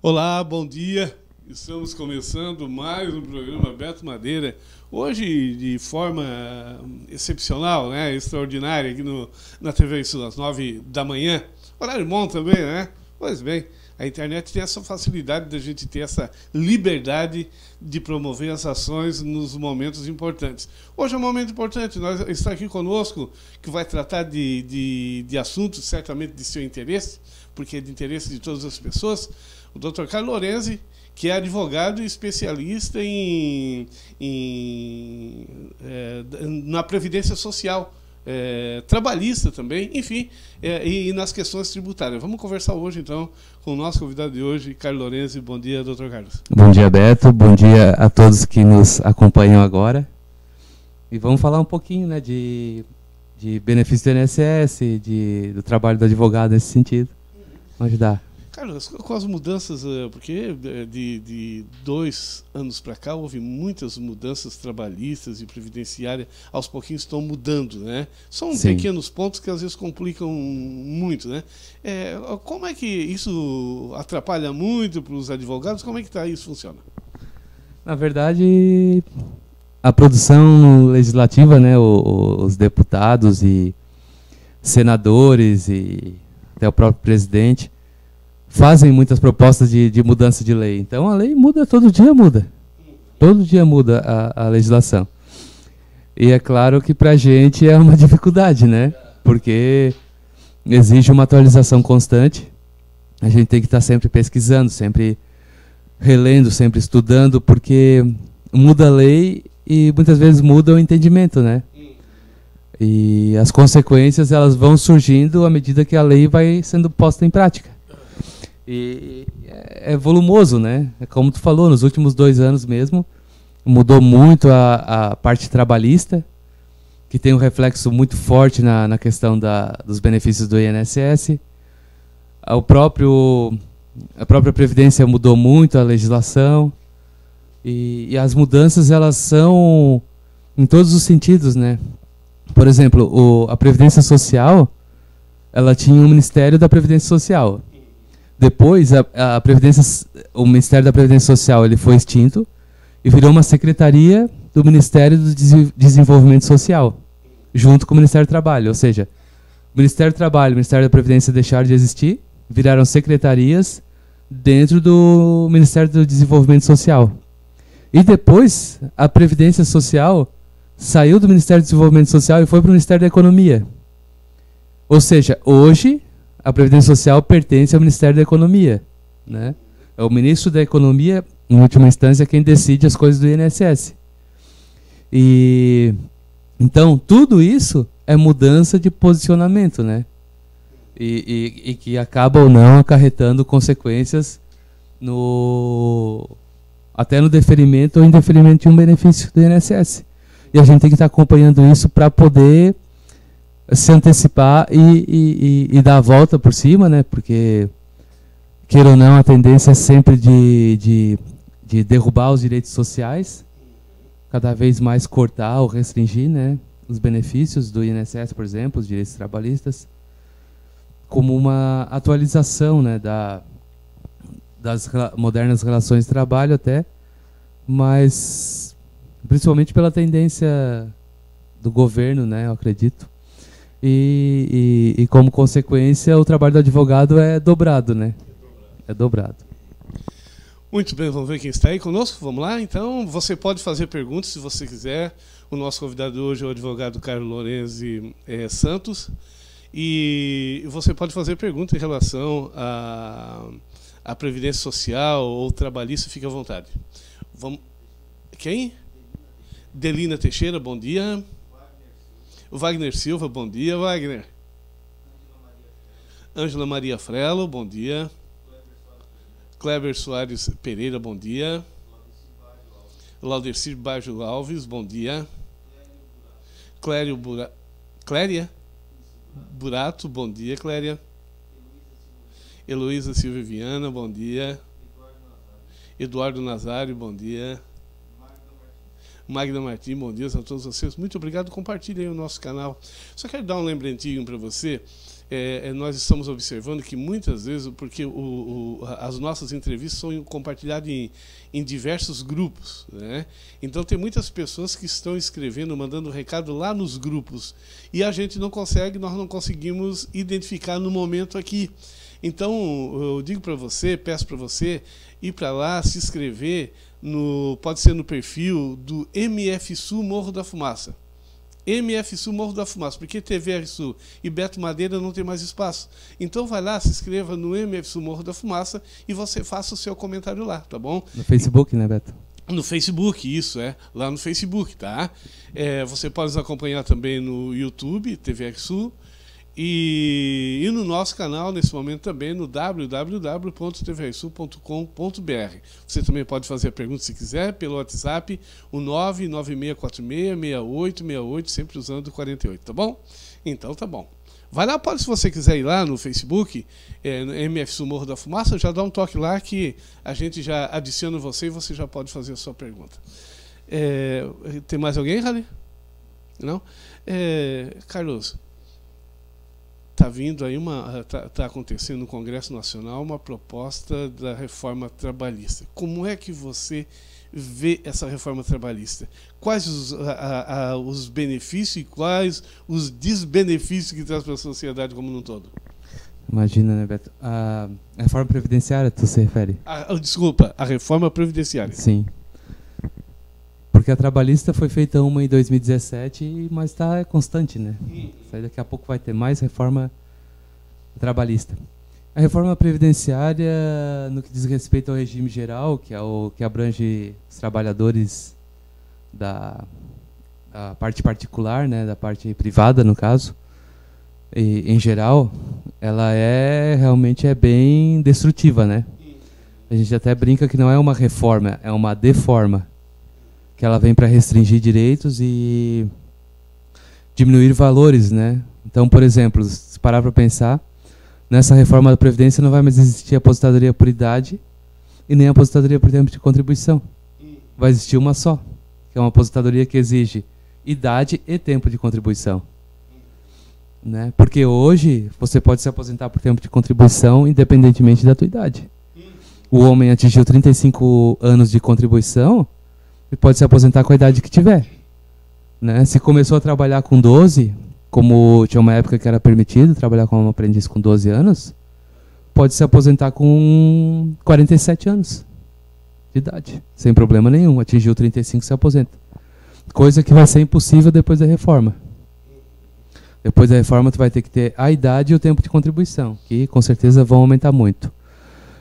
Olá, bom dia. Estamos começando mais um programa Beto Madeira. Hoje, de forma excepcional, né, extraordinária, aqui na TV Sul, às 9 da manhã. Horário bom também, né? Pois bem, a internet tem essa facilidade da gente ter essa liberdade de promover as ações nos momentos importantes. Hoje é um momento importante, está aqui conosco, que vai tratar de assuntos certamente de seu interesse, porque é de interesse de todas as pessoas, o Dr. Carlos Lorenzi, que é advogado e especialista na Previdência Social, trabalhista também, enfim, e nas questões tributárias. Vamos conversar hoje, então, com o nosso convidado de hoje, Carlos Lorenzi. Bom dia, doutor Carlos. Bom dia, Beto. Bom dia a todos que nos acompanham agora. E vamos falar um pouquinho, né, de benefício do INSS, do trabalho do advogado nesse sentido. Vamos ajudar. Carlos, com as mudanças, porque de 2 anos para cá houve muitas mudanças trabalhistas e previdenciárias, aos pouquinhos estão mudando, né? São Sim. Pequenos pontos que às vezes complicam muito, né? Como é que isso atrapalha muito para os advogados? Como é que isso funciona? Na verdade, a produção legislativa, né, os deputados e senadores e até o próprio presidente fazem muitas propostas de mudança de lei. Então a lei muda, todo dia muda. Todo dia muda a legislação. E é claro que para a gente é uma dificuldade, né? Porque exige uma atualização constante. A gente tem que estar sempre pesquisando, sempre relendo, sempre estudando, porque muda a lei e muitas vezes muda o entendimento, né? E as consequências elas vão surgindo à medida que a lei vai sendo posta em prática. E é volumoso, né? É como tu falou, nos últimos 2 anos mesmo, mudou muito a parte trabalhista, que tem um reflexo muito forte na questão dos benefícios do INSS. A própria Previdência mudou muito a legislação. E as mudanças, elas são em todos os sentidos, né? Por exemplo, a Previdência Social, ela tinha um Ministério da Previdência Social. Depois, o Ministério da Previdência Social ele foi extinto e virou uma secretaria do Ministério do Desenvolvimento Social, junto com o Ministério do Trabalho. Ou seja, o Ministério do Trabalho e o Ministério da Previdência deixaram de existir, viraram secretarias dentro do Ministério do Desenvolvimento Social. E depois, a Previdência Social saiu do Ministério do Desenvolvimento Social e foi para o Ministério da Economia. Ou seja, hoje a Previdência Social pertence ao Ministério da Economia, né? É o ministro da Economia, em última instância, quem decide as coisas do INSS. E então tudo isso é mudança de posicionamento, né? E que acaba ou não acarretando consequências até no deferimento ou indeferimento de um benefício do INSS. E a gente tem que estar acompanhando isso para poder se antecipar e dar a volta por cima, né? Porque, queira ou não, a tendência é sempre de derrubar os direitos sociais, cada vez mais cortar ou restringir, né, os benefícios do INSS, por exemplo, os direitos trabalhistas, como uma atualização, né, das modernas relações de trabalho até, mas principalmente pela tendência do governo, né, eu acredito. E como consequência, o trabalho do advogado é dobrado, né? É dobrado. Muito bem, vamos ver quem está aí conosco. Vamos lá, então. Você pode fazer perguntas se você quiser. O nosso convidado hoje é o advogado Carlos Lorenzi Santos. E você pode fazer perguntas em relação à Previdência Social ou trabalhista, fique à vontade. Vamos. Quem? Delina Teixeira, bom dia. O Wagner Silva, bom dia, Wagner. Ângela Maria Frello, bom dia. Kleber Soares Pereira, bom dia. Laudecir Bajo Alves, bom dia. Cléria Burato, bom dia, Cléria. Heloísa Silva Viana, bom dia. Eduardo Nazário, bom dia. Magda Martins, bom dia a todos vocês. Muito obrigado, compartilhem aí o nosso canal. Só quero dar um lembretinho para você. nós estamos observando que muitas vezes, porque as nossas entrevistas são compartilhadas em diversos grupos, né? Então tem muitas pessoas que estão escrevendo, mandando recado lá nos grupos, e a gente não consegue, nós não conseguimos identificar no momento aqui. Então eu digo para você, peço para você ir para lá, se inscrever, pode ser no perfil do MF Sul Morro da Fumaça. MF Sul Morro da Fumaça, porque TVR Sul e Beto Madeira não tem mais espaço. Então vai lá, se inscreva no MF Sul Morro da Fumaça e você faça o seu comentário lá, tá bom? No Facebook, né, Beto? No Facebook, isso, lá no Facebook, tá? Você pode nos acompanhar também no YouTube, TVR Sul, e no nosso canal, nesse momento também, no www.tvrsul.com.br. Você também pode fazer a pergunta, se quiser, pelo WhatsApp, o 996466868, sempre usando o 48, tá bom? Então tá bom. Vai lá, se você quiser ir lá no Facebook, no MF Sul Morro da Fumaça, já dá um toque lá que a gente já adiciona você e você já pode fazer a sua pergunta. Tem mais alguém, Rally? Não? Carlos, está vindo aí tá acontecendo no Congresso Nacional uma proposta da reforma trabalhista. Como é que você vê essa reforma trabalhista? Quais os benefícios e quais os desbenefícios que traz para a sociedade como um todo? Imagina, né, Beto? A reforma previdenciária, tu se refere? Desculpa, a reforma previdenciária. Sim. Porque a trabalhista foi feita uma em 2017, mas está constante, né? Daqui a pouco vai ter mais reforma trabalhista. A reforma previdenciária, no que diz respeito ao regime geral, que é o que abrange os trabalhadores da parte particular, né, da parte privada, no caso, e, em geral, ela realmente é bem destrutiva, né? A gente até brinca que não é uma reforma, é uma deforma, que ela vem para restringir direitos e diminuir valores, né? Então, por exemplo, se parar para pensar, nessa reforma da Previdência não vai mais existir a aposentadoria por idade e nem a aposentadoria por tempo de contribuição. Vai existir uma só, que é uma aposentadoria que exige idade e tempo de contribuição. Né? Porque hoje você pode se aposentar por tempo de contribuição independentemente da tua idade. O homem atingiu 35 anos de contribuição e pode se aposentar com a idade que tiver. Né? Se começou a trabalhar com 12, como tinha uma época que era permitido trabalhar como aprendiz com 12 anos, pode se aposentar com 47 anos de idade, sem problema nenhum. Atingiu 35, se aposenta. Coisa que vai ser impossível depois da reforma. Depois da reforma, tu vai ter que ter a idade e o tempo de contribuição, que com certeza vão aumentar muito.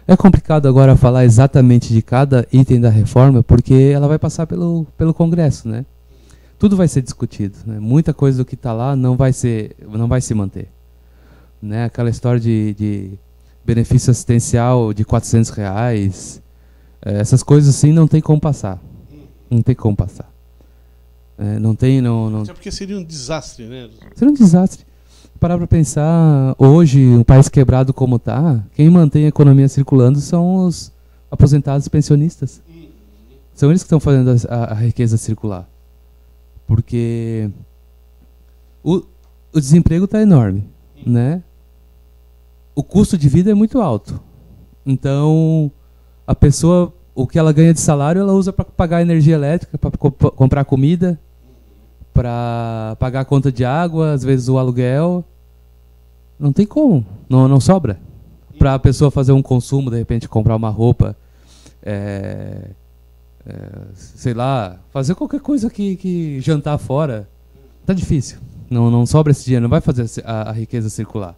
É complicado agora falar exatamente de cada item da reforma, porque ela vai passar pelo Congresso, né? Tudo vai ser discutido, né? Muita coisa do que está lá não vai se manter. Né? Aquela história de benefício assistencial de R$400, essas coisas assim não tem como passar. Não tem como passar. Até porque seria um desastre, né? Seria um desastre. Parar para pensar, hoje, um país quebrado como está, quem mantém a economia circulando são os aposentados pensionistas. São eles que estão fazendo a riqueza circular. Porque o desemprego está enorme, né? O custo de vida é muito alto. Então, a pessoa, o que ela ganha de salário, ela usa para pagar energia elétrica, para comprar comida, para pagar a conta de água, às vezes o aluguel. Não tem como, não sobra. Para a pessoa fazer um consumo, de repente comprar uma roupa, sei lá, fazer qualquer coisa que jantar fora, tá difícil. Não sobra esse dinheiro, não vai fazer a riqueza circular.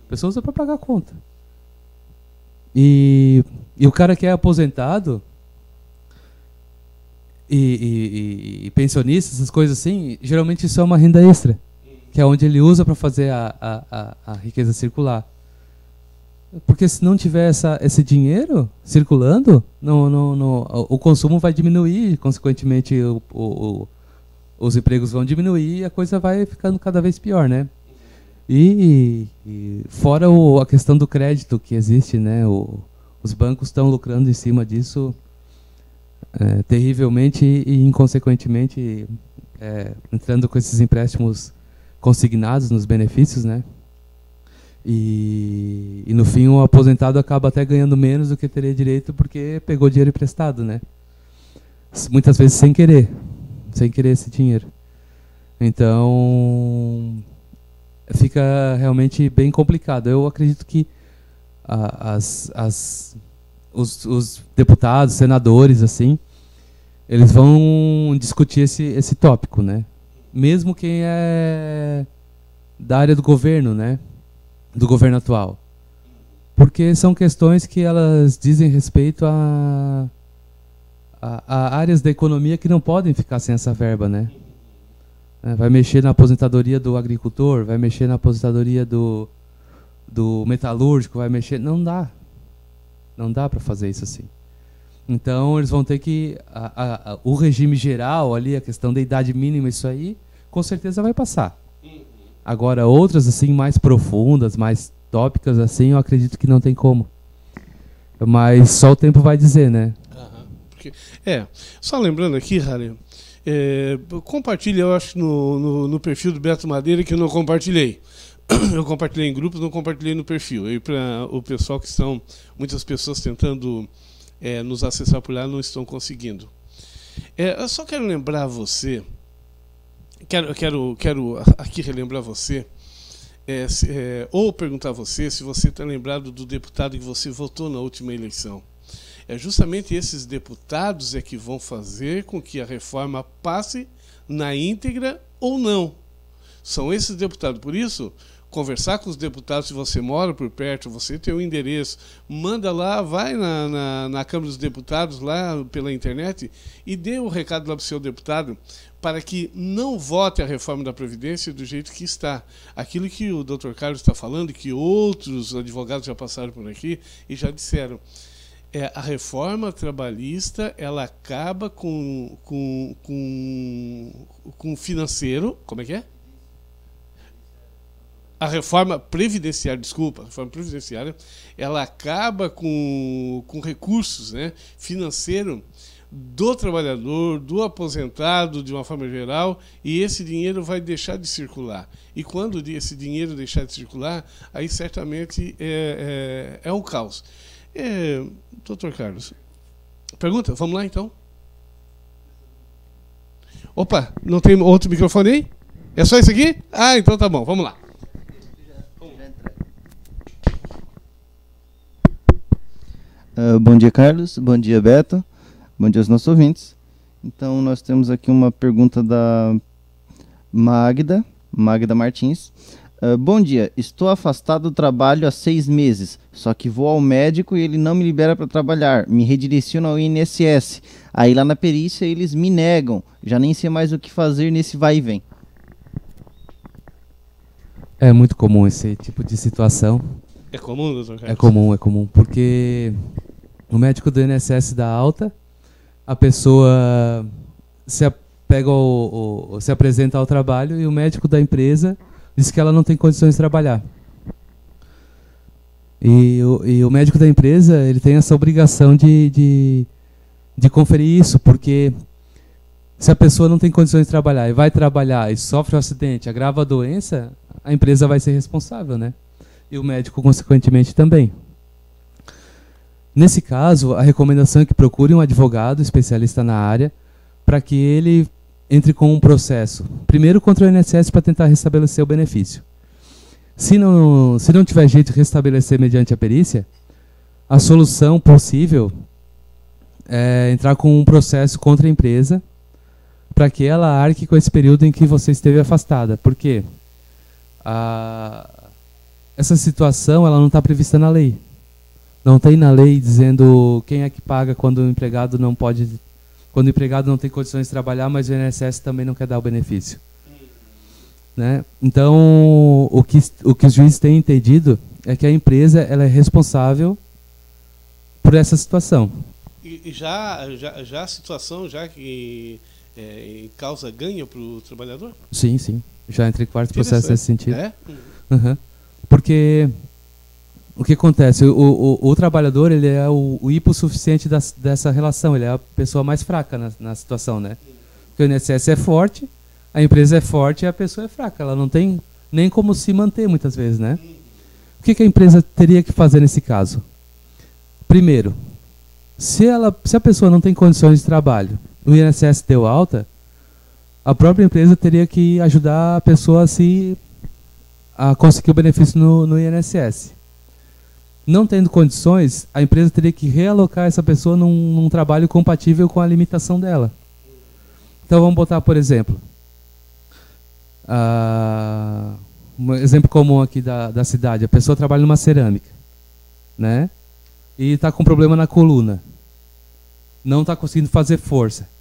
A pessoa usa para pagar a conta. E o cara que é aposentado e pensionista, essas coisas assim, geralmente isso é uma renda extra, que é onde ele usa para fazer a riqueza circular. Porque se não tiver esse dinheiro circulando, o consumo vai diminuir, consequentemente os empregos vão diminuir e a coisa vai ficando cada vez pior, né? E fora a questão do crédito que existe, né? Os bancos estão lucrando em cima disso terrivelmente e inconsequentemente entrando com esses empréstimos consignados nos benefícios, né? E no fim o aposentado acaba até ganhando menos do que teria direito porque pegou dinheiro emprestado, né? Muitas vezes sem querer esse dinheiro. Então fica realmente bem complicado. Eu acredito que os deputados, senadores, assim, eles vão discutir esse tópico, né? Mesmo quem é da área do governo, né? Do governo atual. Porque são questões que elas dizem respeito a áreas da economia que não podem ficar sem essa verba, né? Vai mexer na aposentadoria do agricultor, vai mexer na aposentadoria do metalúrgico, vai mexer... Não dá. Não dá para fazer isso assim. Então, eles vão ter que... o regime geral ali, a questão da idade mínima, isso aí, com certeza vai passar. Agora, outras assim mais profundas, mais tópicas, assim, eu acredito que não tem como. Mas só o tempo vai dizer, né? Só lembrando aqui, Harry, compartilha, eu acho, no perfil do Beto Madeira, que eu não compartilhei. Eu compartilhei em grupos, não compartilhei no perfil. E para o pessoal que estão, muitas pessoas tentando nos acessar por lá, não estão conseguindo. Eu só quero lembrar você, quero aqui relembrar você, ou perguntar a você se você está lembrado do deputado que você votou na última eleição. Justamente esses deputados que vão fazer com que a reforma passe na íntegra ou não. São esses deputados. Por isso, conversar com os deputados, se você mora por perto, você tem o endereço, manda lá, vai na Câmara dos Deputados, lá pela internet, e dê um recado lá para o seu deputado, para que não vote a reforma da Previdência do jeito que está. Aquilo que o Dr. Carlos está falando, que outros advogados já passaram por aqui e já disseram. A reforma trabalhista, ela acaba com o financeiro. Como é que é? A reforma previdenciária, desculpa, a reforma previdenciária, ela acaba com recursos, né, financeiro do trabalhador, do aposentado, de uma forma geral, e esse dinheiro vai deixar de circular. E quando esse dinheiro deixar de circular, aí certamente é um caos. Doutor Carlos, pergunta? Vamos lá, então. Opa, não tem outro microfone aí? É só esse aqui? Ah, então tá bom, vamos lá. Bom dia, Carlos. Bom dia, Beto. Bom dia aos nossos ouvintes. Então, nós temos aqui uma pergunta da Magda Martins. Bom dia, estou afastado do trabalho há 6 meses, só que vou ao médico e ele não me libera para trabalhar, me redireciona ao INSS. Aí lá na perícia eles me negam, já nem sei mais o que fazer nesse vai e vem. É muito comum esse tipo de situação. É comum, doutor Carlos? É comum, porque o médico do INSS dá alta, a pessoa se apresenta ao trabalho e o médico da empresa diz que ela não tem condições de trabalhar. E o médico da empresa, ele tem essa obrigação de conferir isso, porque se a pessoa não tem condições de trabalhar e vai trabalhar e sofre um acidente, agrava a doença, a empresa vai ser responsável, né? E o médico, consequentemente, também. Nesse caso, a recomendação é que procure um advogado especialista na área para que ele entre com um processo, primeiro contra o INSS para tentar restabelecer o benefício. Se não tiver jeito de restabelecer mediante a perícia, a solução possível é entrar com um processo contra a empresa para que ela arque com esse período em que você esteve afastada. Por quê? Essa situação ela não está prevista na lei. Não tem na lei dizendo quem é que paga quando o empregado não pode... Quando o empregado não tem condições de trabalhar, mas o INSS também não quer dar o benefício. Né? Então, o que os juízes têm entendido é que a empresa ela é responsável por essa situação. E já a situação já que causa ganho para o trabalhador? Sim, sim. Já entrei em quarto processo nesse sentido. É? Uhum. Porque o que acontece? O trabalhador ele é o hipossuficiente dessa relação, ele é a pessoa mais fraca na situação, né? Porque o INSS é forte, a empresa é forte e a pessoa é fraca. Ela não tem nem como se manter muitas vezes, né? que a empresa teria que fazer nesse caso? Primeiro, se a pessoa não tem condições de trabalho, o INSS deu alta, a própria empresa teria que ajudar a pessoa a conseguir o benefício no INSS. Não tendo condições, a empresa teria que realocar essa pessoa num trabalho compatível com a limitação dela. Então vamos botar, por exemplo, um exemplo comum aqui da cidade. A pessoa trabalha numa cerâmica, né? E está com problema na coluna. Não está conseguindo fazer força.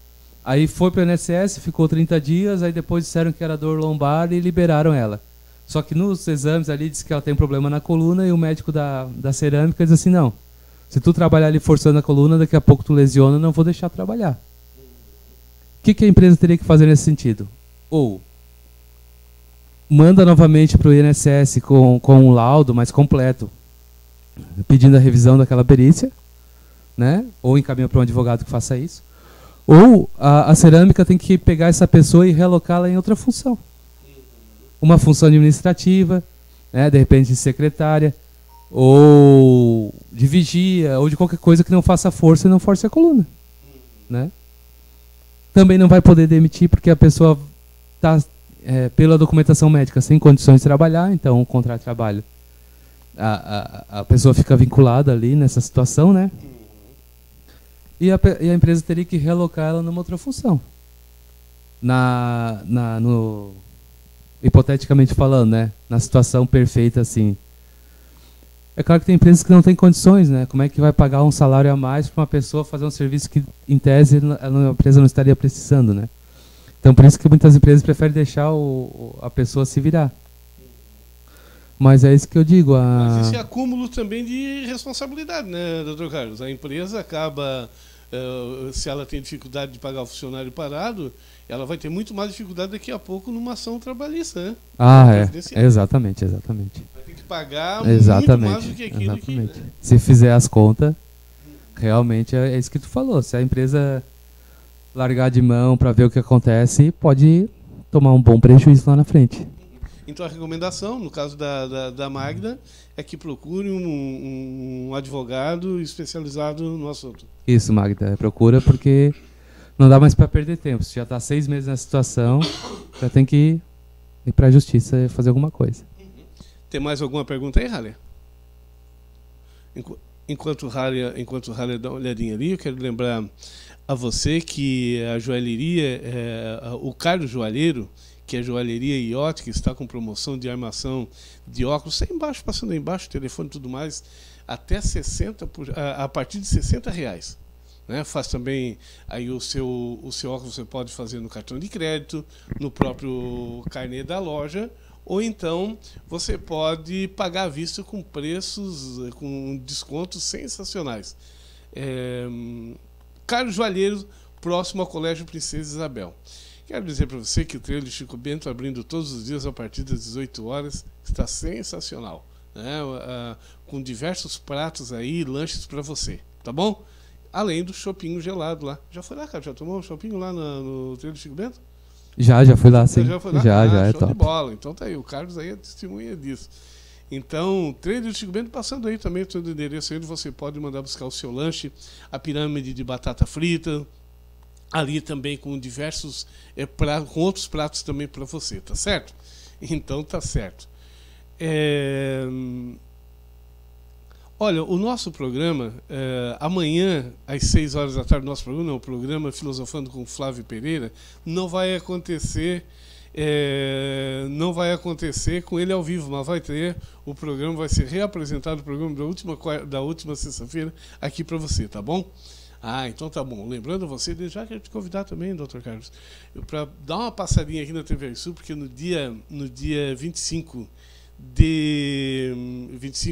Aí foi para o INSS, ficou 30 dias, aí depois disseram que era dor lombar e liberaram ela. Só que nos exames ali diz que ela tem problema na coluna e o médico da cerâmica diz assim, não, se tu trabalhar ali forçando a coluna, daqui a pouco tu lesiona, não vou deixar trabalhar. O que a empresa teria que fazer nesse sentido? Ou manda novamente para o INSS com um laudo mais completo, pedindo a revisão daquela perícia, né? Ou encaminha para um advogado que faça isso. Ou a cerâmica tem que pegar essa pessoa e relocá-la em outra função. Uma função administrativa, né? De repente de secretária, ou de vigia, ou de qualquer coisa que não faça força e não force a coluna, né? Também não vai poder demitir porque a pessoa está, pela documentação médica, sem condições de trabalhar, então o contrato de trabalho, a pessoa fica vinculada ali nessa situação, né? E a empresa teria que realocar ela numa outra função. Hipoteticamente falando, né? Na situação perfeita, assim. É claro que tem empresas que não têm condições, né? Como é que vai pagar um salário a mais para uma pessoa fazer um serviço que, em tese, a empresa não estaria precisando, né? Então, por isso que muitas empresas preferem deixar a pessoa se virar. Mas é isso que eu digo. Mas esse acúmulo também de responsabilidade, né, doutor Carlos? A empresa acaba, se ela tem dificuldade de pagar o funcionário parado, ela vai ter muito mais dificuldade daqui a pouco numa ação trabalhista, né? Exatamente. Vai ter que pagar muito mais do que aquilo que... Se fizer as contas, realmente é isso que tu falou. Se a empresa largar de mão para ver o que acontece, pode tomar um bom prejuízo lá na frente. Então a recomendação, no caso da Magda, é que procure um advogado especializado no assunto. Isso, Magda, procura porque não dá mais para perder tempo. Se já está 6 meses nessa situação, já tem que ir para a justiça e fazer alguma coisa. Tem mais alguma pergunta aí, Haller? Enquanto o Haller dá uma olhadinha ali, eu quero lembrar a você que a joalheria, o Carlos Joalheiro, que é a joalheria Iote, que está com promoção de armação de óculos, está embaixo, passando aí embaixo, telefone e tudo mais, até a partir de R$60. Né? Faz também aí o seu óculos, você pode fazer no cartão de crédito, no próprio carnê da loja, ou então você pode pagar à vista com preços, com descontos sensacionais. Carlos Joalheiro, próximo ao Colégio Princesa Isabel. Quero dizer para você que o trailer Chico Bento, abrindo todos os dias a partir das 18 horas, está sensacional, né? Com diversos pratos aí, lanches para você, tá bom? Além do chopinho gelado lá. Já foi lá, cara? Já tomou um chopinho lá no trailer Chico Bento? Já fui lá, sim. Já foi lá? Já, é show top. De bola. Então tá aí, o Carlos aí é testemunha disso. Então, trailer Chico Bento passando aí também, todo o endereço aí, onde você pode mandar buscar o seu lanche, a pirâmide de batata frita, ali também com diversos com outros pratos também para você, tá certo? Então tá certo. Olha, o nosso programa, amanhã, às 6 horas da tarde, nosso programa, o programa Filosofando com Flávio Pereira, não vai acontecer com ele ao vivo, mas o programa vai ser reapresentado, o programa da última sexta-feira, aqui para você, tá bom? Então tá bom. Lembrando você, já quero te convidar também, doutor Carlos, para dar uma passadinha aqui na TV Sul, porque no dia 25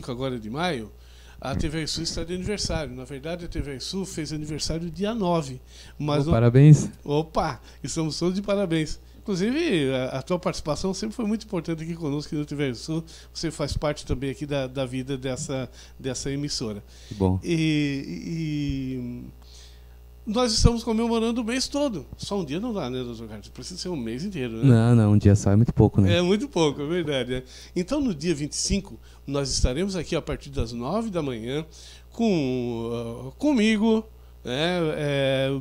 agora de maio, a TV Sul está de aniversário. Na verdade, a TV Sul fez aniversário dia 9. Mas parabéns. Opa, estamos todos de parabéns. Inclusive, a tua participação sempre foi muito importante aqui conosco, aqui no TV Sul. Você faz parte também aqui da vida dessa emissora. Que bom. nós estamos comemorando o mês todo. Só um dia não dá, né, doutor Carlos? Precisa ser um mês inteiro, né? Não, um dia só é muito pouco, né? É muito pouco, é verdade. Né? Então, no dia 25, nós estaremos aqui a partir das 9 da manhã comigo.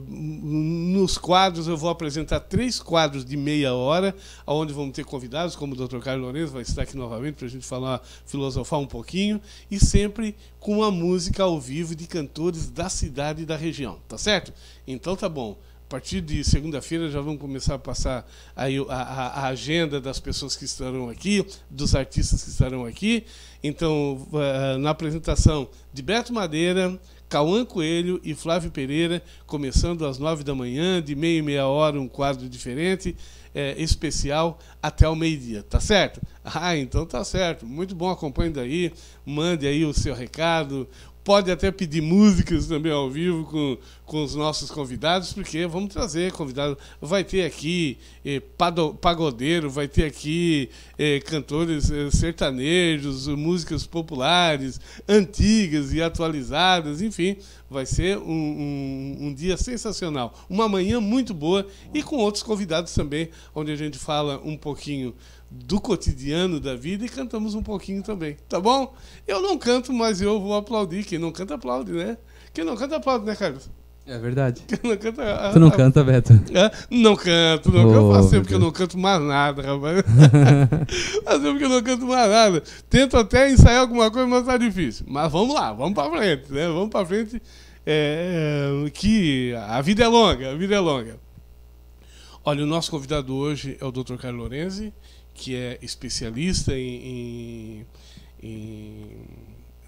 Nos quadros eu vou apresentar 3 quadros de meia hora, onde vamos ter convidados, como o Dr. Carlos Lourenço vai estar aqui novamente para a gente falar, filosofar um pouquinho, e sempre com a música ao vivo de cantores da cidade e da região, tá certo? Então tá bom. A partir de segunda-feira já vamos começar a passar aí a agenda das pessoas que estarão aqui, dos artistas que estarão aqui. Então, na apresentação de Beto Madeira, Cauã Coelho e Flávio Pereira, começando às 9 da manhã, de meia e meia hora, um quadro diferente, especial, até o meio-dia, tá certo? Ah, então tá certo, muito bom, acompanhe daí, mande aí o seu recado, pode até pedir músicas também ao vivo com os nossos convidados, porque vamos trazer convidados. Vai ter aqui pagodeiro, vai ter aqui cantores sertanejos, músicas populares, antigas e atualizadas, enfim. Vai ser um dia sensacional. Uma manhã muito boa e com outros convidados também, onde a gente fala um pouquinho do cotidiano da vida e cantamos um pouquinho também, tá bom? Eu não canto, mas eu vou aplaudir. Quem não canta, aplaude, né? Quem não canta, aplaude, né, Carlos? É verdade. Quem não canta... Tu não canta, Beto? Não canto, faz tempo que eu não canto mais nada, rapaz. Faz tempo que eu não canto mais nada. Tento até ensaiar alguma coisa, mas tá difícil. Mas vamos lá, vamos pra frente, né? Vamos pra frente, que a vida é longa, a vida é longa. Olha, o nosso convidado hoje é o Dr. Carlos Lourenço, que é especialista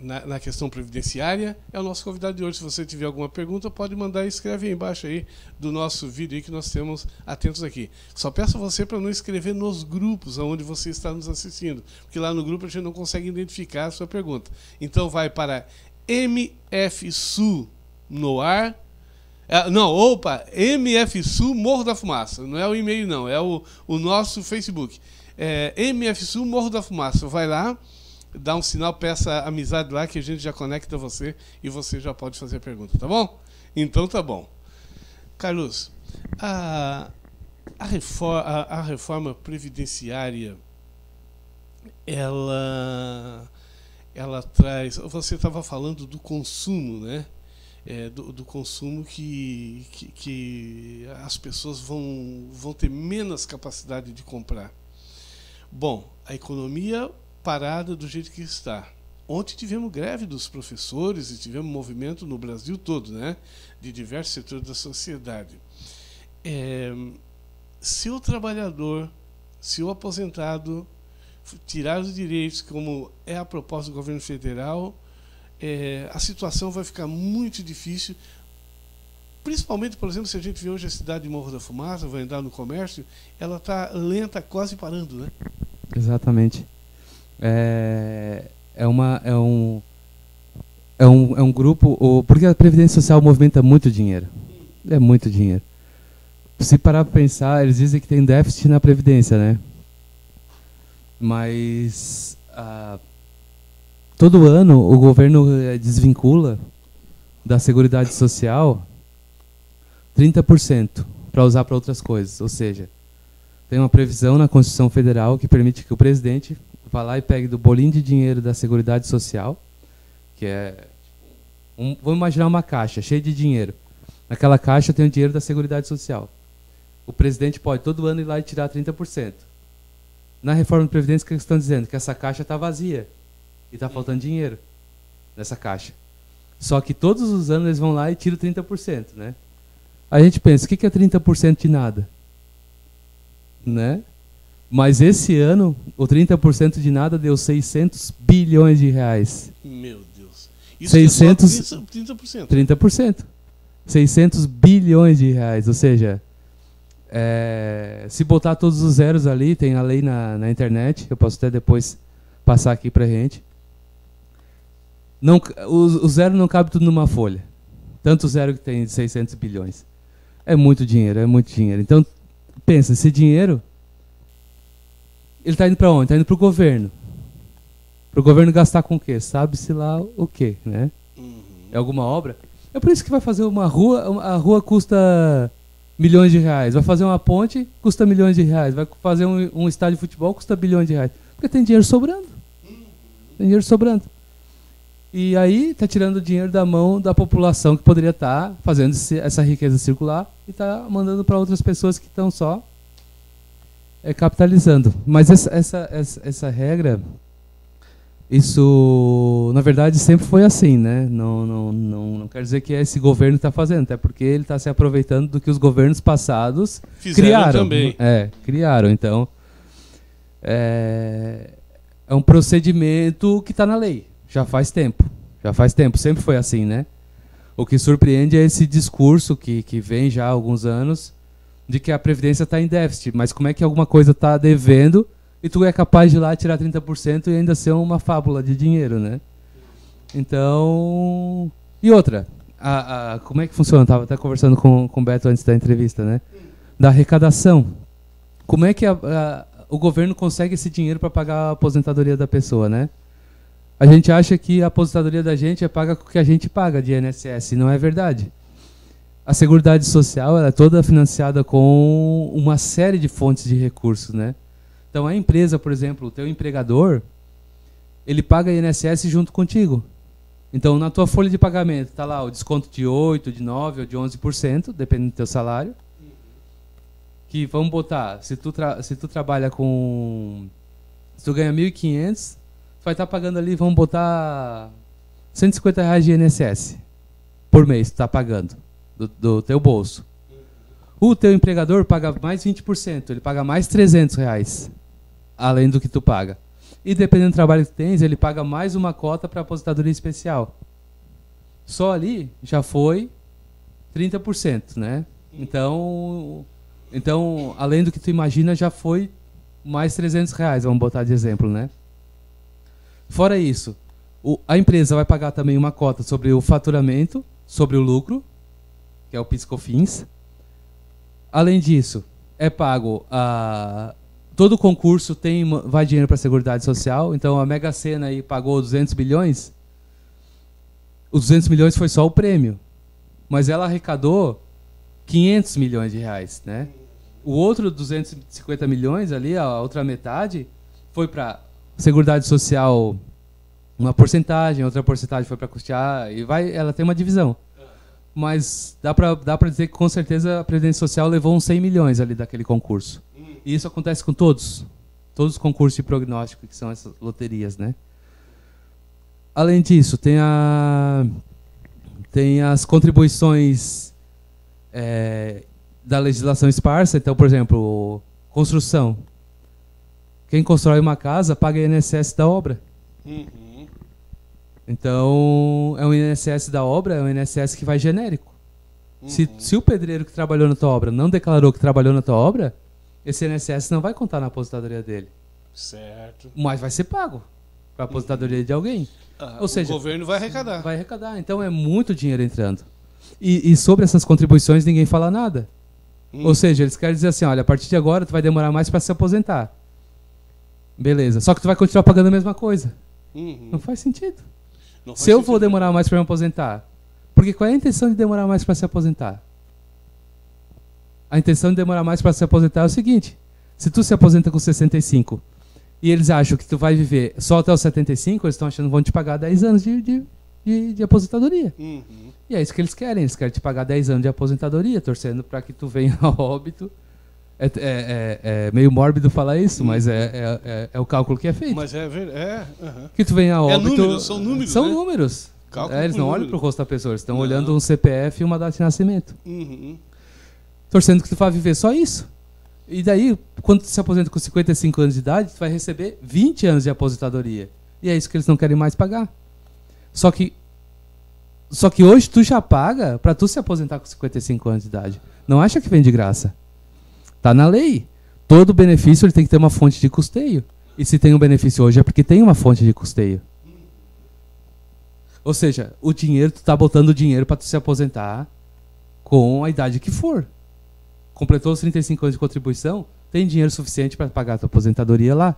na questão previdenciária, é o nosso convidado de hoje. Se você tiver alguma pergunta, pode mandar e escreve aí embaixo aí do nosso vídeo aí que nós temos atentos aqui. Só peço a você para não escrever nos grupos onde você está nos assistindo, porque lá no grupo a gente não consegue identificar a sua pergunta. Então vai para MFSU no ar. MFSU Morro da Fumaça. Não é o e-mail não, é o nosso Facebook. MFSU Morro da Fumaça. Vai lá, dá um sinal, peça amizade lá que a gente já conecta você e você já pode fazer a pergunta, tá bom? Então tá bom. Carlos, a reforma previdenciária, ela traz... Você estava falando do consumo, né? Do consumo que as pessoas vão ter menos capacidade de comprar. Bom, a economia parada do jeito que está. Ontem tivemos greve dos professores e tivemos movimento no Brasil todo, né? De diversos setores da sociedade. Se o trabalhador, se o aposentado tirar os direitos, como é a proposta do governo federal, a situação vai ficar muito difícil, principalmente, por exemplo, se a gente vê hoje a cidade de Morro da Fumaça, vai andar no comércio, ela está lenta, quase parando, né? Exatamente. É um grupo, porque a Previdência Social movimenta muito dinheiro. É muito dinheiro. Se parar para pensar, eles dizem que tem déficit na Previdência, né? Mas todo ano o governo desvincula da Seguridade Social 30% para usar para outras coisas. Ou seja, tem uma previsão na Constituição Federal que permite que o presidente vá lá e pegue do bolinho de dinheiro da Seguridade Social, que vamos imaginar uma caixa cheia de dinheiro. Naquela caixa tem o dinheiro da Seguridade Social. O presidente pode todo ano ir lá e tirar 30%. Na reforma de Previdência, o que eles estão dizendo? Que essa caixa está vazia e está faltando dinheiro nessa caixa. Só que todos os anos eles vão lá e tiram 30%, né? A gente pensa, o que é 30% de nada? Né? Mas esse ano, o 30% de nada deu 600 bilhões de reais. Meu Deus. Isso 600, é só 30%. 30%. 600 bilhões de reais. Ou seja, se botar todos os zeros ali, tem a lei na internet, eu posso até depois passar aqui pra gente. O zero não cabe tudo numa folha. Tanto zero que tem de 600 bilhões. É muito dinheiro, é muito dinheiro. Então, pensa, esse dinheiro, ele está indo para onde? Está indo para o governo. Para o governo gastar com o quê? Sabe-se lá o quê, né? É alguma obra? É por isso que vai fazer uma rua, a rua custa milhões de reais. Vai fazer uma ponte, custa milhões de reais. Vai fazer um estádio de futebol, custa bilhões de reais. Porque tem dinheiro sobrando. Tem dinheiro sobrando. E aí está tirando o dinheiro da mão da população que poderia estar fazendo essa riqueza circular e está mandando para outras pessoas que estão só capitalizando. Mas essa regra, isso na verdade sempre foi assim, né? Não quer dizer que esse governo está fazendo, até porque ele está se aproveitando do que os governos passados criaram. Também. Criaram. Então, é um procedimento que está na lei. Já faz tempo, sempre foi assim, né? O que surpreende é esse discurso que vem já há alguns anos de que a Previdência está em déficit, mas como é que alguma coisa está devendo e tu é capaz de ir lá tirar 30% e ainda ser uma fábula de dinheiro, né? Então... E outra, como é que funciona? Estava até conversando com o Beto antes da entrevista, né? Da arrecadação. Como é que o governo consegue esse dinheiro para pagar a aposentadoria da pessoa, né? A gente acha que a aposentadoria da gente é paga com o que a gente paga de INSS, e não é verdade. A Seguridade Social ela é toda financiada com uma série de fontes de recursos, né? Então a empresa, por exemplo, o teu empregador, ele paga INSS junto contigo. Então na tua folha de pagamento está lá o desconto de 8%, de 9% ou de 11%, dependendo do teu salário. Que vamos botar, se tu trabalha com... Se tu ganha 1.500... vai estar pagando ali, vamos botar R$150 de INSS por mês, tu está pagando do teu bolso. O teu empregador paga mais 20%, ele paga mais R$300, além do que tu paga. E dependendo do trabalho que tu tens, ele paga mais uma cota para aposentadoria especial. Só ali já foi 30%, né? Então, além do que tu imagina, já foi mais R$300, vamos botar de exemplo, né? Fora isso, a empresa vai pagar também uma cota sobre o faturamento, sobre o lucro, que é o PIS/COFINS. Além disso, é pago todo concurso vai dinheiro para a Seguridade Social. Então a Mega Sena aí pagou 200 bilhões. Os 200 milhões foi só o prêmio, mas ela arrecadou 500 milhões de reais, né? O outro 250 milhões ali, a outra metade, foi para Seguridade Social, uma porcentagem, outra porcentagem foi para custear, e ela tem uma divisão. Mas dá para dizer que com certeza a Previdência Social levou uns 100 milhões ali daquele concurso. E isso acontece com todos os concursos de prognóstico, que são essas loterias, né? Além disso, tem as contribuições da legislação esparsa. Então, por exemplo, construção. Quem constrói uma casa paga INSS da obra. Então, é um INSS da obra, é um INSS que vai genérico. Se o pedreiro que trabalhou na tua obra não declarou que trabalhou na tua obra, esse INSS não vai contar na aposentadoria dele. Certo. Mas vai ser pago para a aposentadoria de alguém. Ou seja, o governo vai arrecadar. Vai arrecadar. Então, é muito dinheiro entrando. E sobre essas contribuições, ninguém fala nada. Ou seja, eles querem dizer assim, olha, a partir de agora, tu vai demorar mais para se aposentar. Beleza. Só que tu vai continuar pagando a mesma coisa. Não faz sentido. Se eu vou demorar mais para me aposentar, porque qual é a intenção de demorar mais para se aposentar? A intenção de demorar mais para se aposentar é o seguinte: se tu se aposenta com 65 e eles acham que tu vai viver só até os 75, eles estão achando que vão te pagar 10 anos de aposentadoria. E é isso que eles querem te pagar 10 anos de aposentadoria, torcendo para que tu venha a óbito. É meio mórbido falar isso, mas é o cálculo que é feito. Mas é verdade. Que tu venha a óbito. São números. São né? números. Eles não olham para o rosto da pessoa, eles estão Não. olhando um CPF e uma data de nascimento. Torcendo que tu vai viver só isso. E daí, quando tu se aposenta com 55 anos de idade, tu vai receber 20 anos de aposentadoria. E é isso que eles não querem mais pagar. Só que hoje tu já paga para tu se aposentar com 55 anos de idade. Não acha que vem de graça. Tá na lei. Todo benefício ele tem que ter uma fonte de custeio. E se tem um benefício hoje é porque tem uma fonte de custeio. Ou seja, o dinheiro, tu tá botando o dinheiro para tu se aposentar com a idade que for. Completou os 35 anos de contribuição, tem dinheiro suficiente para pagar a tua aposentadoria lá.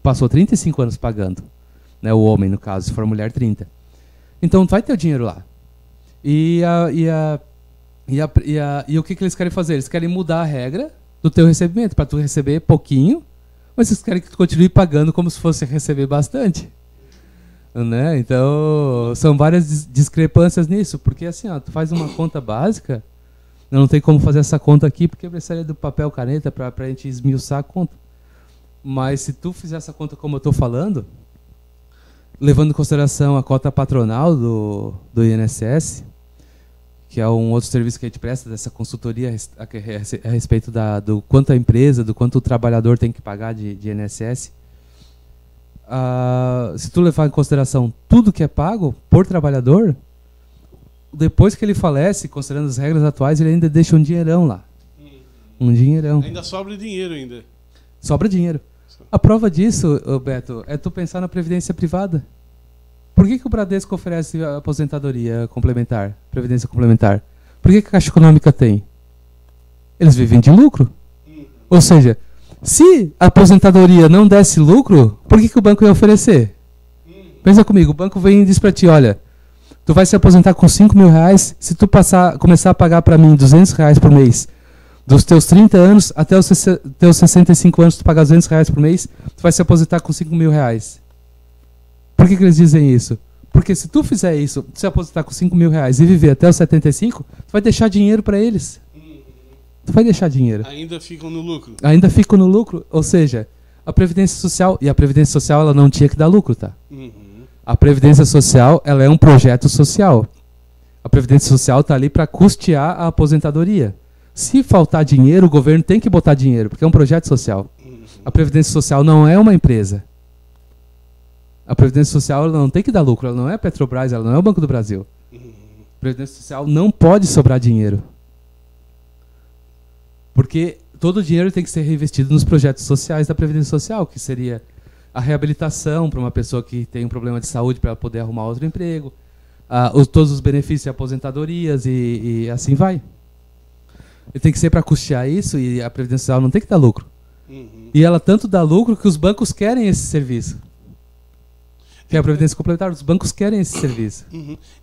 Passou 35 anos pagando. Né, o homem, no caso, se for mulher, 30. Então vai ter o dinheiro lá. E o que eles querem fazer? Eles querem mudar a regra do teu recebimento, para tu receber pouquinho, mas eles querem que tu continue pagando como se fosse receber bastante. Né? Então, são várias discrepâncias nisso, porque assim, ó, tu faz uma conta básica, eu não tem como fazer essa conta aqui, porque precisaria do papel, caneta, para a gente esmiuçar a conta. Mas se tu fizer essa conta como eu estou falando, levando em consideração a cota patronal do INSS, que é um outro serviço que a gente presta, dessa consultoria a respeito do quanto a empresa, do quanto o trabalhador tem que pagar de INSS, se tu levar em consideração tudo que é pago por trabalhador, depois que ele falece, considerando as regras atuais, ele ainda deixa um dinheirão lá. Um dinheirão. Ainda sobra dinheiro ainda. Sobra dinheiro. A prova disso, Beto, é tu pensar na previdência privada. Por que o Bradesco oferece a aposentadoria complementar, previdência complementar? Por que a Caixa Econômica tem? Eles vivem de lucro. Ou seja, se a aposentadoria não desse lucro, por que o banco ia oferecer? Pensa comigo, o banco vem e diz para ti, olha, tu vai se aposentar com R$5.000, se tu começar a pagar para mim R$200 por mês, dos teus 30 anos até os teus 65 anos, tu pagar R$200 por mês, tu vai se aposentar com R$5.000. Por que eles dizem isso? Porque se tu fizer isso, tu se aposentar com R$5.000 e viver até os 75, tu vai deixar dinheiro para eles. Tu vai deixar dinheiro. Ainda ficam no lucro. Ainda ficam no lucro. Ou seja, a Previdência Social... E a Previdência Social ela não tinha que dar lucro, tá? A Previdência Social ela é um projeto social. A Previdência Social está ali para custear a aposentadoria. Se faltar dinheiro, o governo tem que botar dinheiro, porque é um projeto social. A Previdência Social não é uma empresa. A Previdência Social ela não tem que dar lucro, ela não é a Petrobras, ela não é o Banco do Brasil. A Previdência Social não pode sobrar dinheiro. Porque todo o dinheiro tem que ser reinvestido nos projetos sociais da Previdência Social, que seria a reabilitação para uma pessoa que tem um problema de saúde para ela poder arrumar outro emprego, todos os benefícios e aposentadorias e assim vai. E tem que ser para custear isso e a Previdência Social não tem que dar lucro. E ela tanto dá lucro que os bancos querem esse serviço. Que é a Previdência Complementar, os bancos querem esse serviço.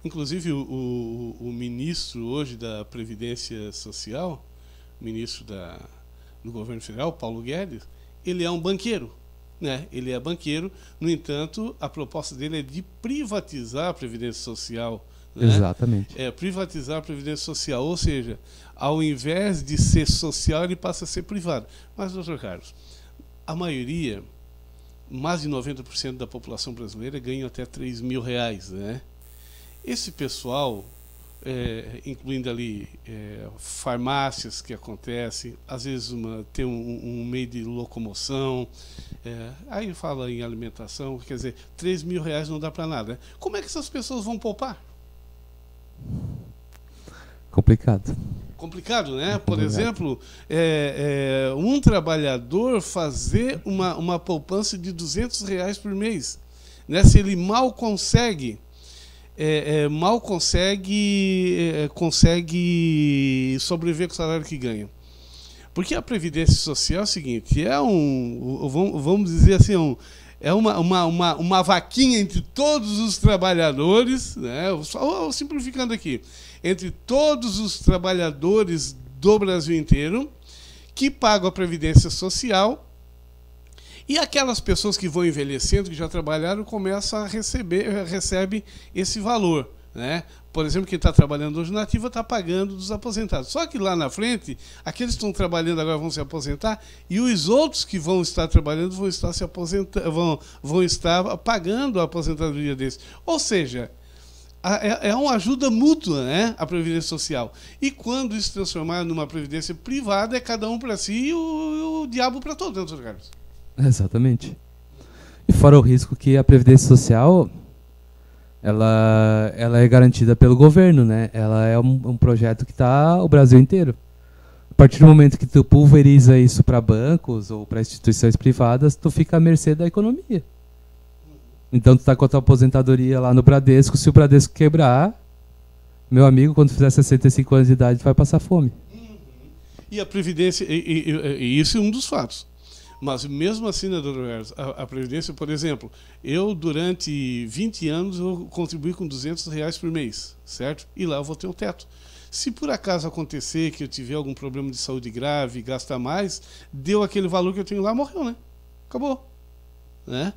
Inclusive, o ministro hoje da Previdência Social, ministro do governo federal, Paulo Guedes, ele é um banqueiro. Né? Ele é banqueiro, no entanto, a proposta dele é de privatizar a Previdência Social. Né? Exatamente. É privatizar a Previdência Social, ou seja, ao invés de ser social, ele passa a ser privado. Mas, doutor Carlos, a maioria, mais de 90% da população brasileira ganha até R$3.000, né? Esse pessoal, incluindo ali farmácias que acontecem, às vezes tem um meio de locomoção, aí fala em alimentação, quer dizer, R$3.000 não dá para nada. Né? Como é que essas pessoas vão poupar? Complicado. Complicado, né? Por exemplo, um trabalhador fazer uma poupança de R$200 por mês, né? Se ele mal consegue sobreviver com o salário que ganha. Porque a Previdência Social é o seguinte, vamos dizer assim, é uma vaquinha entre todos os trabalhadores, né? Simplificando aqui, entre todos os trabalhadores do Brasil inteiro que pagam a Previdência Social, e aquelas pessoas que vão envelhecendo, que já trabalharam, começam a recebe esse valor. Né? Por exemplo, quem está trabalhando hoje na ativa está pagando dos aposentados. Só que lá na frente, aqueles que estão trabalhando agora vão se aposentar e os outros que vão estar trabalhando vão estar se aposentando, vão estar pagando a aposentadoria deles. Ou seja, é uma ajuda mútua, né? A Previdência Social. E quando isso se transformar numa previdência privada, é cada um para si e o diabo para todos, né, doutor Carlos? Exatamente. E fora o risco que a Previdência Social ela é garantida pelo governo, né? Ela é um projeto que está o Brasil inteiro. A partir do momento que tu pulveriza isso para bancos ou para instituições privadas, tu fica à mercê da economia. Então tu está com a tua aposentadoria lá no Bradesco, se o Bradesco quebrar, meu amigo, quando fizer 65 anos de idade, tu vai passar fome. E a Previdência, e isso é um dos fatos. Mas mesmo assim, né, doutor Carlos, a Previdência, por exemplo, eu durante 20 anos eu contribuí com R$ 200 por mês, certo? E lá eu vou ter um teto. Se por acaso acontecer que eu tiver algum problema de saúde grave, gastar mais, deu aquele valor que eu tenho lá, morreu, né? Acabou. Né?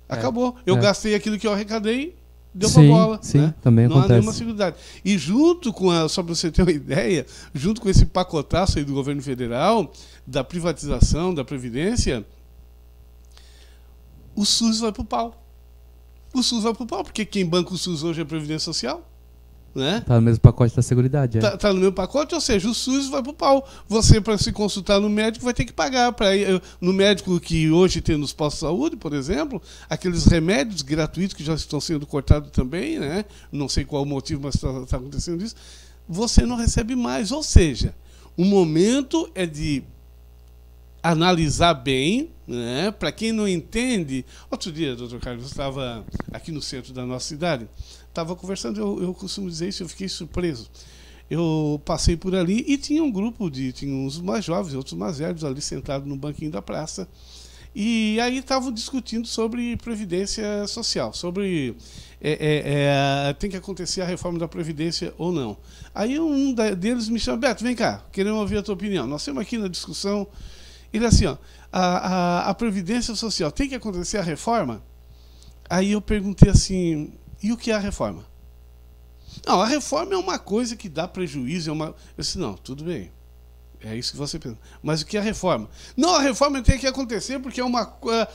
Acabou. Eu gastei aquilo que eu arrecadei, deu pra bola. Sim, né? também não acontece. há nenhuma seguridade. E junto com só para você ter uma ideia, junto com esse pacotaço aí do governo federal, da privatização, da Previdência, o SUS vai pro pau. O SUS vai pro pau, porque quem banca o SUS hoje é a Previdência Social. Né? Tá no mesmo pacote da Seguridade. Tá no mesmo pacote, ou seja, o SUS vai pro pau. Você, para se consultar no médico, vai ter que pagar. No médico que hoje tem nos postos de saúde, por exemplo, aqueles remédios gratuitos que já estão sendo cortados também, né? Não sei qual o motivo, mas está acontecendo isso. Você não recebe mais. Ou seja, o momento é de analisar bem, né? Para quem não entende. Outro dia, doutor Carlos, eu estava aqui no centro da nossa cidade. Estava conversando, eu costumo dizer isso, eu fiquei surpreso. Eu passei por ali e tinha um grupo tinha uns mais jovens, outros mais velhos ali sentados no banquinho da praça. E aí estavam discutindo sobre Previdência Social, sobre tem que acontecer a reforma da Previdência ou não. Aí um deles me chama, Beto, vem cá, queremos ouvir a tua opinião. Nós temos aqui na discussão, ele assim, ó, a Previdência Social, tem que acontecer a reforma? Aí eu perguntei assim, e o que é a reforma? Não, a reforma é uma coisa que dá prejuízo. Eu disse, não, tudo bem. É isso que você pensa. Mas o que é a reforma? Não, a reforma tem que acontecer porque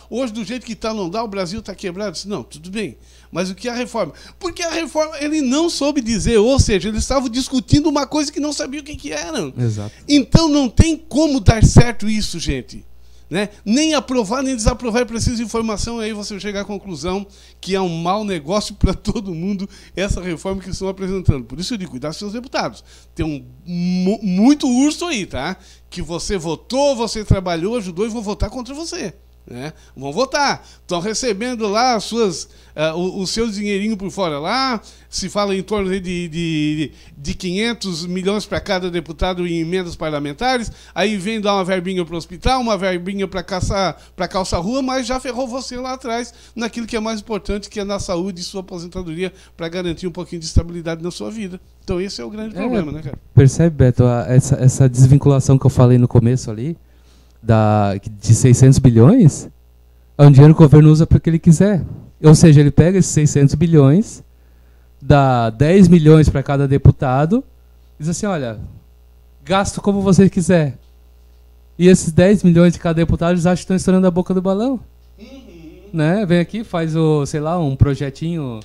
hoje, do jeito que está, não dá, o Brasil está quebrado. Eu disse, não, tudo bem. Mas o que é a reforma? Porque a reforma, ele não soube dizer, ou seja, eles estavam discutindo uma coisa que não sabia o que era. Exato. Então não tem como dar certo isso, gente. Né? Nem aprovar, nem desaprovar, é preciso informação, aí você chegar à conclusão que é um mau negócio para todo mundo essa reforma que estão apresentando. Por isso eu digo, cuidar dos seus deputados. Tem muito urso aí, tá? Que você votou, você trabalhou, ajudou e vão votar contra você. Né? Vão votar. Estão recebendo lá os seus dinheirinhos por fora lá. Se fala em torno de 500 milhões para cada deputado em emendas parlamentares. Aí vem dar uma verbinha para o hospital, uma verbinha para calça rua, mas já ferrou você lá atrás naquilo que é mais importante, que é na saúde e sua aposentadoria, para garantir um pouquinho de estabilidade na sua vida. Então esse é o grande problema, né, cara? Percebe, Beto, essa desvinculação que eu falei no começo ali, de 600 bilhões, é um dinheiro que o governo usa para o que ele quiser. Ou seja, ele pega esses 600 bilhões, dá 10 milhões para cada deputado, diz assim, olha, gasto como você quiser. E esses 10 milhões de cada deputado, eles acham que estão estourando a boca do balão. Né? Vem aqui, faz um projetinho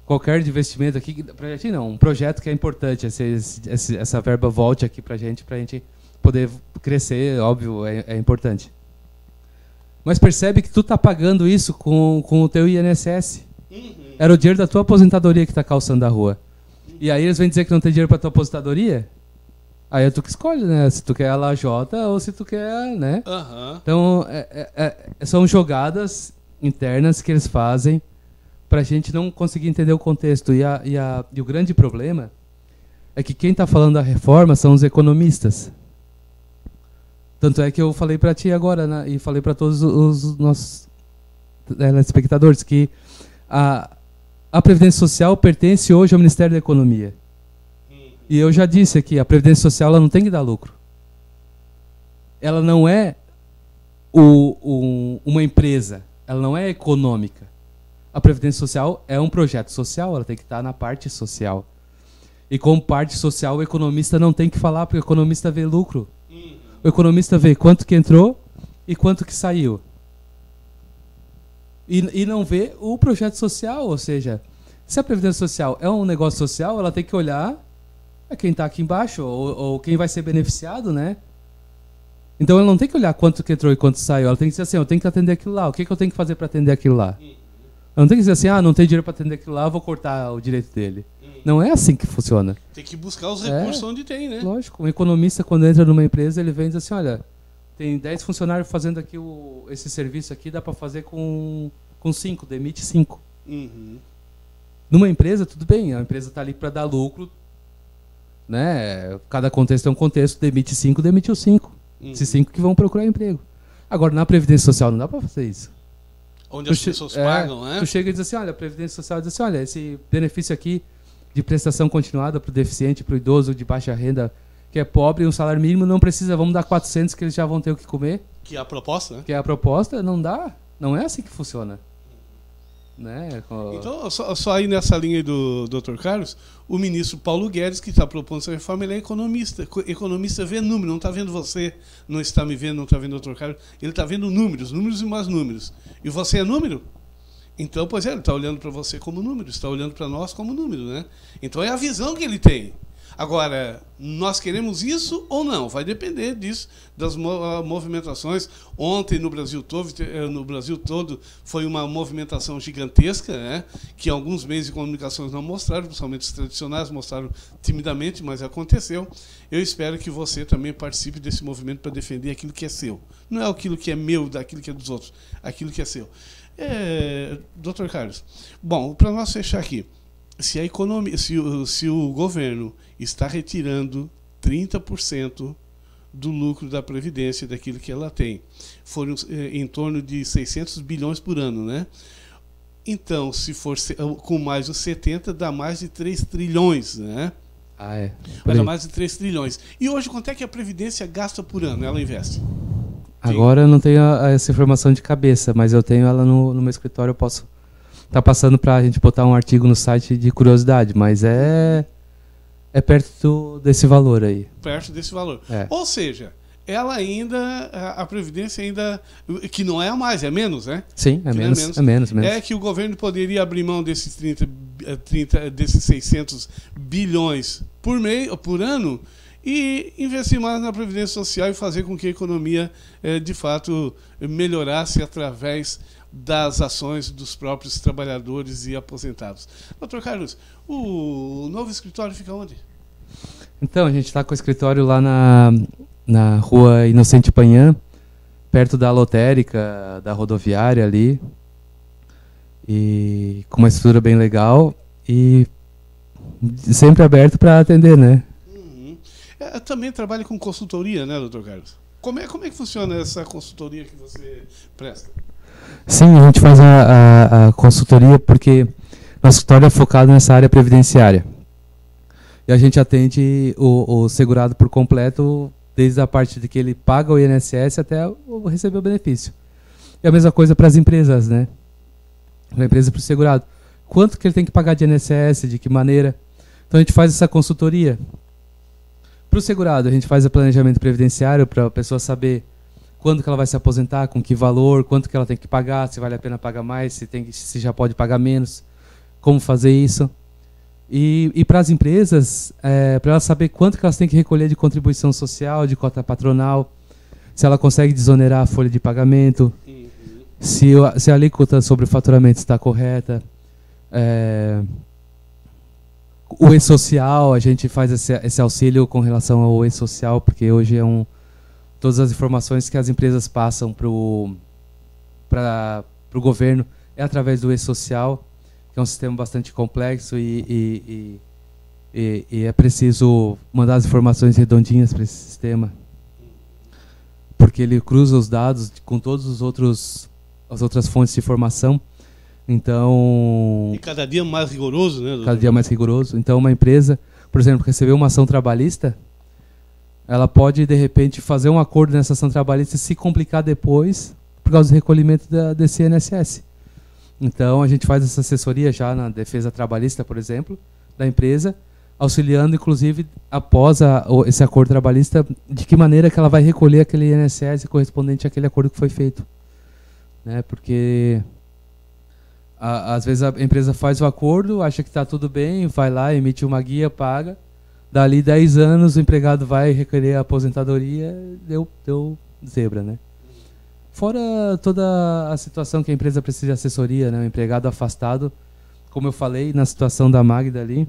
qualquer de investimento aqui. Projetinho não, um projeto que é importante, essa verba volte aqui para a gente poder crescer, óbvio, é importante. Mas percebe que tu tá pagando isso com o teu INSS. Era o dinheiro da tua aposentadoria que tá calçando a rua. E aí eles vêm dizer que não tem dinheiro para tua aposentadoria? Aí é tu que escolhe, né? Se tu quer a lajota ou se tu quer, né? Então, são jogadas internas que eles fazem pra gente não conseguir entender o contexto. E o grande problema é que quem tá falando da reforma são os economistas. Tanto é que eu falei para ti agora, né, e falei para todos os nossos espectadores que a Previdência Social pertence hoje ao Ministério da Economia. E eu já disse aqui, a Previdência Social ela não tem que dar lucro. Ela não é uma empresa, ela não é econômica. A Previdência Social é um projeto social, ela tem que estar na parte social. E como parte social, o economista não tem que falar, porque o economista vê lucro. O economista vê quanto que entrou e quanto que saiu. E não vê o projeto social, ou seja, se a Previdência Social é um negócio social, ela tem que olhar a quem está aqui embaixo, ou quem vai ser beneficiado, né? Então ela não tem que olhar quanto que entrou e quanto saiu, ela tem que dizer assim, eu tenho que atender aquilo lá, o que eu tenho que fazer para atender aquilo lá? Ela não tem que dizer assim, não tem dinheiro para atender aquilo lá, vou cortar o direito dele. Não é assim que funciona. Tem que buscar os recursos onde tem, né? Lógico. Um economista, quando entra numa empresa, ele vem e diz assim, olha, tem 10 funcionários fazendo aqui esse serviço aqui, dá para fazer com 5, demite 5. Numa empresa, tudo bem, a empresa está ali para dar lucro, né? Cada contexto é um contexto, demite 5, demite os 5. Esses 5 que vão procurar emprego. Agora, na Previdência Social não dá para fazer isso. Onde as pessoas pagam, né? Tu chega e diz assim, olha, a Previdência Social diz assim, olha, esse benefício aqui de prestação continuada para o deficiente, para o idoso de baixa renda, que é pobre, um salário mínimo, não precisa, vamos dar 400 que eles já vão ter o que comer. Que é a proposta, né? Que é a proposta, não dá. Não é assim que funciona. Né? Então, só aí nessa linha do Dr. Carlos, o ministro Paulo Guedes, que está propondo essa reforma, ele é economista. Economista vê número, não está vendo você, não está me vendo, não está vendo o Dr. Carlos. Ele está vendo números e mais números. E você é número? Então, pois é, ele está olhando para você como número, está olhando para nós como número, né? Então é a visão que ele tem. Agora, nós queremos isso ou não? Vai depender disso, das movimentações. Ontem, no Brasil todo, foi uma movimentação gigantesca, né, que alguns meios de comunicação não mostraram, principalmente os tradicionais, mostraram timidamente, mas aconteceu. Eu espero que você também participe desse movimento para defender aquilo que é seu. Não é aquilo que é meu, daquilo que é dos outros, aquilo que é seu. Dr. Carlos, bom, para nós fechar aqui, se a economia, se o governo está retirando 30% do lucro da Previdência, daquilo que ela tem, foram em torno de 600 bilhões por ano, né? Então, se for com mais os 70, dá mais de 3 trilhões, né? Dá mais de 3 trilhões. E hoje, quanto é que a Previdência gasta por ano? Ela investe? Agora eu não tenho essa informação de cabeça, mas eu tenho ela no meu escritório, eu posso estar passando para a gente botar um artigo no site de curiosidade, mas é perto desse valor aí. Perto desse valor. Ou seja, ela ainda, a Previdência ainda, que não é a mais, é menos, né? Sim, é menos. É que o governo poderia abrir mão desses desses 600 bilhões por ano e investir mais na Previdência Social e fazer com que a economia, de fato, melhorasse através das ações dos próprios trabalhadores e aposentados. Dr. Carlos, o novo escritório fica onde? Então, a gente está com o escritório lá na rua Inocente Panhã, perto da lotérica, da rodoviária ali, e com uma estrutura bem legal e sempre aberto para atender, né? Também trabalha com consultoria, né, Dr. Carlos? Como é que funciona essa consultoria que você presta? Sim, a gente faz a consultoria porque nosso escritório é focado nessa área previdenciária. E a gente atende o segurado por completo, desde a parte de que ele paga o INSS até receber o benefício. E a mesma coisa para as empresas, né? Para a empresa e para o segurado. Quanto que ele tem que pagar de INSS, de que maneira? Então a gente faz essa consultoria. Para o segurado, a gente faz o planejamento previdenciário para a pessoa saber quando que ela vai se aposentar, com que valor, quanto que ela tem que pagar, se vale a pena pagar mais, se já pode pagar menos, como fazer isso. E para as empresas, para elas saber quanto que elas têm que recolher de contribuição social, de cota patronal, se ela consegue desonerar a folha de pagamento, se a alíquota sobre o faturamento está correta. O e-social, a gente faz esse auxílio com relação ao e-social, porque hoje todas as informações que as empresas passam para o governo é através do e-social, que é um sistema bastante complexo e é preciso mandar as informações redondinhas para esse sistema, porque ele cruza os dados com todos as outras fontes de informação. Então, e cada dia mais rigoroso, né? Cada dia mais rigoroso. Então, uma empresa, por exemplo, receber uma ação trabalhista, ela pode, de repente, fazer um acordo nessa ação trabalhista e se complicar depois por causa do recolhimento desse INSS. Então, a gente faz essa assessoria já na defesa trabalhista, por exemplo, da empresa, auxiliando, inclusive, após esse acordo trabalhista, de que maneira que ela vai recolher aquele INSS correspondente àquele acordo que foi feito. Né? Porque às vezes a empresa faz o acordo, acha que está tudo bem, vai lá, emite uma guia, paga. Dali 10 anos o empregado vai requerer a aposentadoria, deu zebra, né? Fora toda a situação que a empresa precisa de assessoria, né? O empregado afastado, como eu falei na situação da Magda ali,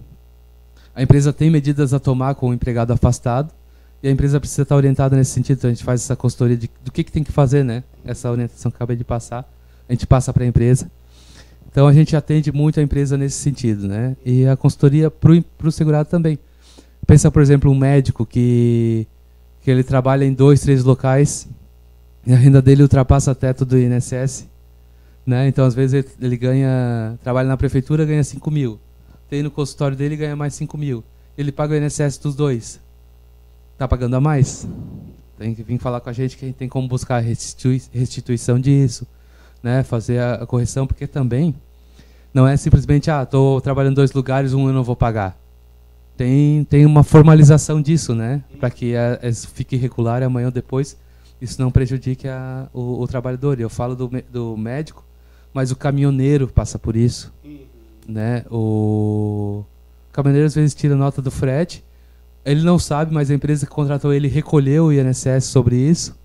a empresa tem medidas a tomar com o empregado afastado e a empresa precisa estar orientada nesse sentido. Então a gente faz essa consultoria do que tem que fazer, né? Essa orientação que eu acabei de passar, a gente passa para a empresa. Então a gente atende muito a empresa nesse sentido, né? E a consultoria para o segurado também. Pensa, por exemplo, um médico que ele trabalha em 2, 3 locais e a renda dele ultrapassa o teto do INSS, né? Então, às vezes, ele trabalha na prefeitura, ganha 5 mil. Tem no consultório dele, ganha mais 5 mil. Ele paga o INSS dos dois. Está pagando a mais? Tem que vir falar com a gente que a gente tem como buscar a restituição disso, né? Fazer a correção, porque também não é simplesmente, estou trabalhando em 2 lugares, um eu não vou pagar. Tem uma formalização disso, né? Para que fique regular amanhã ou depois, isso não prejudique o trabalhador. Eu falo do médico, mas o caminhoneiro passa por isso, né? O caminhoneiro às vezes tira nota do frete, ele não sabe, mas a empresa que contratou ele recolheu o INSS sobre isso,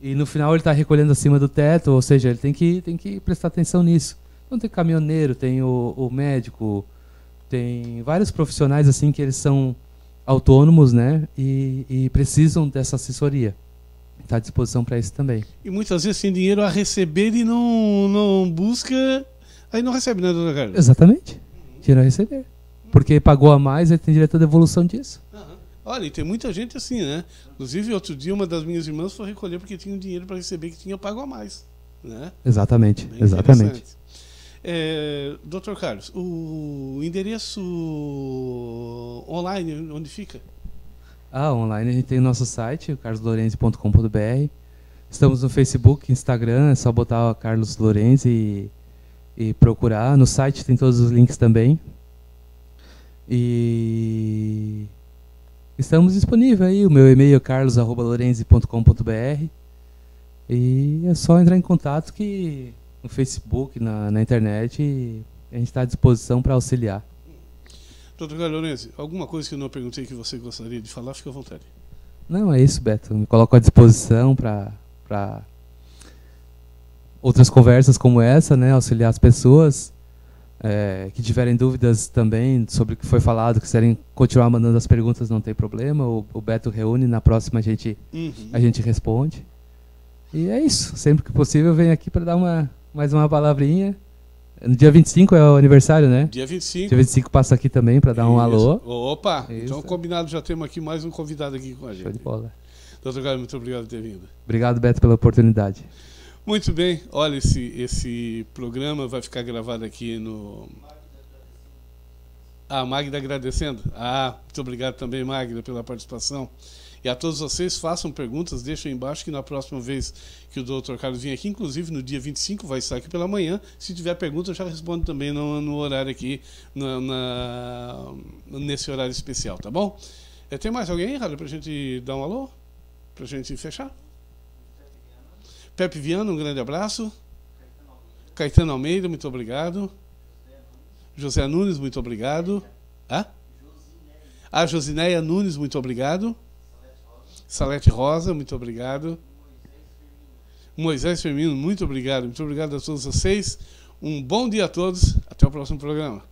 e no final ele está recolhendo acima do teto, ou seja, ele tem que prestar atenção nisso. Então tem caminhoneiro, tem o médico, tem vários profissionais assim que eles são autônomos, né? E precisam dessa assessoria. Está à disposição para isso também. E muitas vezes tem dinheiro a receber e não busca, aí não recebe, né, doutor Carlos? Exatamente. Dinheiro a receber. Porque pagou a mais, ele tem direito à devolução disso. Olha, e tem muita gente assim, né? Inclusive, outro dia, uma das minhas irmãs foi recolher porque tinha um dinheiro para receber que tinha pago a mais, né? Exatamente, bem exatamente. Doutor Carlos, o endereço online, onde fica? Online a gente tem o nosso site, carloslorenzi.com.br. Estamos no Facebook, Instagram, é só botar o Carlos Lorenzi e procurar. No site tem todos os links também. E estamos disponíveis aí. O meu e-mail é carlos@lorenzi.com.br. E é só entrar em contato que no Facebook, na internet, a gente está à disposição para auxiliar. Doutor Carlos Lorenzi, alguma coisa que eu não perguntei que você gostaria de falar, fique à vontade. Não, é isso, Beto. Me coloco à disposição para outras conversas como essa, né? Auxiliar as pessoas que tiverem dúvidas também sobre o que foi falado, quiserem continuar mandando as perguntas, não tem problema. O Beto reúne, na próxima a gente responde. E é isso. Sempre que possível, eu venho aqui para dar mais uma palavrinha. No dia 25 é o aniversário, né? Dia 25. Dia 25 passa aqui também para dar um alô. Opa! Isso. Então, combinado, já temos aqui mais um convidado aqui com a gente. Show de bola. Doutor Carlos, muito obrigado por ter vindo. Obrigado, Beto, pela oportunidade. Muito bem. Olha, esse programa vai ficar gravado aqui no... Magda agradecendo. Muito obrigado também, Magda, pela participação. E a todos vocês, façam perguntas, deixem embaixo que na próxima vez que o Dr. Carlos vir aqui, inclusive no dia 25, vai estar aqui pela manhã. Se tiver pergunta, eu já respondo também no horário aqui, nesse horário especial, tá bom? Tem mais alguém, Rádio, pra gente dar um alô? Pra gente fechar? Pepe Viana, um grande abraço. Caetano Almeida, muito obrigado. José Nunes, muito obrigado. Josineia Nunes, muito obrigado. Salete Rosa, muito obrigado. Moisés Firmino, muito obrigado. Muito obrigado a todos vocês. Um bom dia a todos. Até o próximo programa.